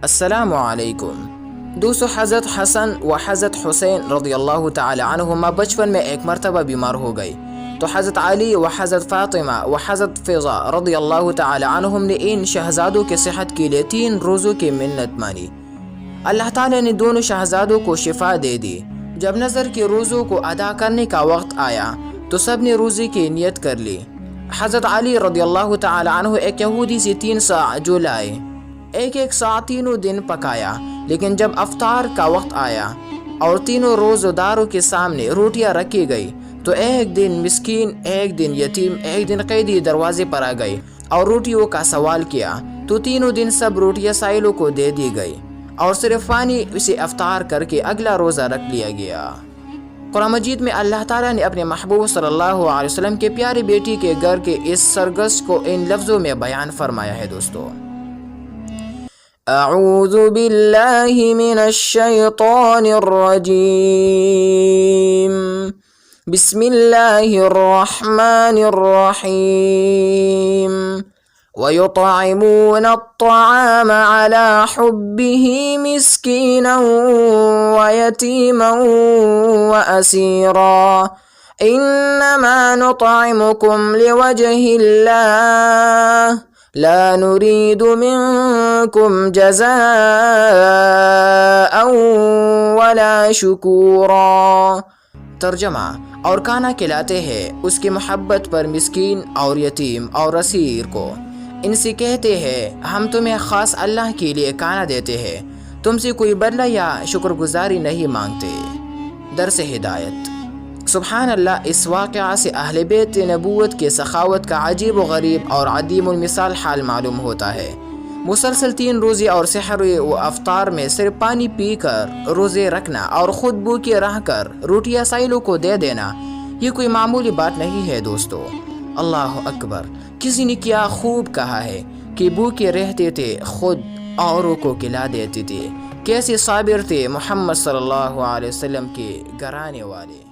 السلام علیکم دوستو، حضرت حسن و حضرت حسین رضی اللہ تعالی عنہما بچپن میں ایک مرتبہ بیمار ہو گئی تو حضرت علی و حضرت فاطمہ و حضرت فضا رضی اللہ تعالی عنہم نے ان شہزادوں کے صحت کے لیے 3 روزوں کی منت مانی۔ اللہ تعالی نے دونوں شہزادوں کو شفا دے دی۔ جب نظر کے روزوں کو ادا کرنے کا وقت آیا تو سب نے روزے کی نیت کر لی۔ حضرت علی رضی اللہ تعالی عنہ ایک یہودی سے 3 ساع جو لائے، ایک ساع تینوں دن پکایا، لیکن جب افطار کا وقت آیا اور تینوں روزہ داروں کے سامنے روٹیاں رکھی گئی تو ایک دن مسکین، ایک دن یتیم، ایک دن قیدی دروازے پر آ گئی اور روٹیوں کا سوال کیا تو تینوں دن سب روٹیاں سائلوں کو دے دی گئی اور صرف پانی اسے افطار کر کے اگلا روزہ رکھ لیا گیا۔ قرآن مجید میں اللہ تعالیٰ نے اپنے محبوب صلی اللہ علیہ وسلم کے پیارے بیٹی کے گھر کے اس سرگزشت کو ان لفظوں میں بیان فرمایا ہے دوستو۔ اعوذ باللہ من الشیطان الرجیم، بسم اللہ الرحمن الرحیم، وَيُطْعِمُونَ الطَّعَامَ عَلَى حُبِّهِ مِسْكِينًا وَيَتِيمًا وَأَسِيرًا إِنَّمَا نُطْعِمُكُمْ لِوَجْهِ اللَّهِ لا نريد منكم جزاء ولا شکورا۔ ترجمہ: اور کھانا کھلاتے ہیں اس کی محبت پر مسکین اور یتیم اور اسیر کو، ان سے کہتے ہیں ہم تمہیں خاص اللہ کے لیے کھانا دیتے ہیں، تم سے کوئی بدلہ یا شکر گزاری نہیں مانگتے۔ درس ہدایت۔ سبحان اللہ، اس واقعہ سے اہل بیت نبوت کے سخاوت کا عجیب و غریب اور عدیم المثال حال معلوم ہوتا ہے۔ مسلسل 3 روزے اور سحر و افطار میں صرف پانی پی کر روزے رکھنا اور خود بھوکے رہ کر روٹیاں سائلوں کو دے دینا، یہ کوئی معمولی بات نہیں ہے دوستو۔ اللہ اکبر! کسی نے کیا خوب کہا ہے کہ بھوکے رہتے تھے خود اوروں کو کھلا دیتے تھے۔ کیسے صابر تھے محمد صلی اللہ علیہ وسلم کے گھرانے والے۔